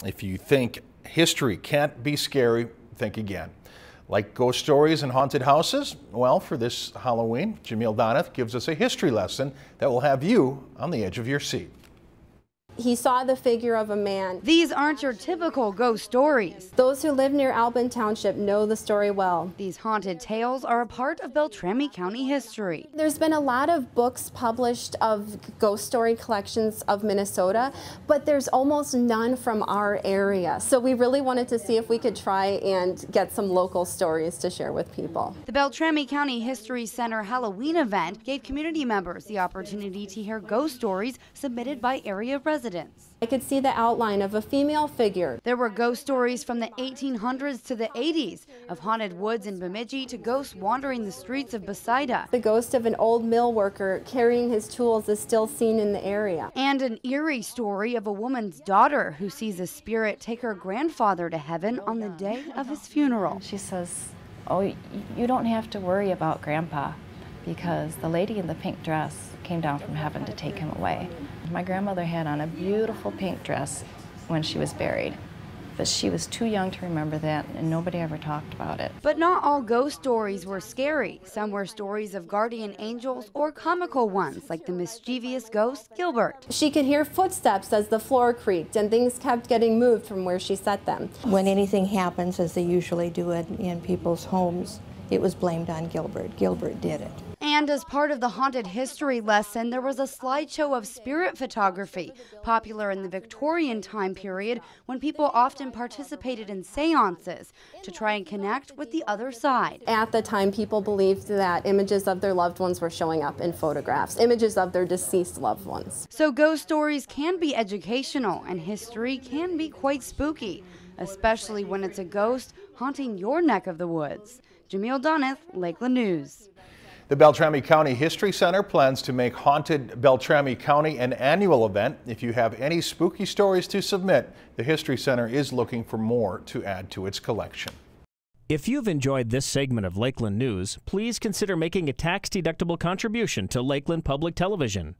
If you think history can't be scary, think again. Like ghost stories and haunted houses? Well, for this Halloween, Jamil Doneth gives us a history lesson that will have you on the edge of your seat. He saw the figure of a man. These aren't your typical ghost stories. Those who live near Albin Township know the story well. These haunted tales are a part of Beltrami County history. There's been a lot of books published of ghost story collections of Minnesota, but there's almost none from our area. So we really wanted to see if we could try and get some local stories to share with people. The Beltrami County History Center Halloween event gave community members the opportunity to hear ghost stories submitted by area residents. I could see the outline of a female figure. There were ghost stories from the 1800s to the 80s, of haunted woods in Bemidji to ghosts wandering the streets of Besaida. The ghost of an old mill worker carrying his tools is still seen in the area. And an eerie story of a woman's daughter who sees a spirit take her grandfather to heaven on the day of his funeral. She says, "Oh, you don't have to worry about Grandpa, because the lady in the pink dress came down from heaven to take him away." My grandmother had on a beautiful pink dress when she was buried, but she was too young to remember that, and nobody ever talked about it. But not all ghost stories were scary. Some were stories of guardian angels or comical ones, like the mischievous ghost Gilbert. She could hear footsteps as the floor creaked, and things kept getting moved from where she set them. When anything happens, as they usually do in people's homes, it was blamed on Gilbert. Gilbert did it. And as part of the haunted history lesson, there was a slideshow of spirit photography, popular in the Victorian time period when people often participated in seances to try and connect with the other side. At the time, people believed that images of their loved ones were showing up in photographs, images of their deceased loved ones. So ghost stories can be educational and history can be quite spooky, especially when it's a ghost haunting your neck of the woods. Jamil Doneth, Lakeland News. The Beltrami County History Center plans to make Haunted Beltrami County an annual event. If you have any spooky stories to submit, the History Center is looking for more to add to its collection. If you've enjoyed this segment of Lakeland News, please consider making a tax-deductible contribution to Lakeland Public Television.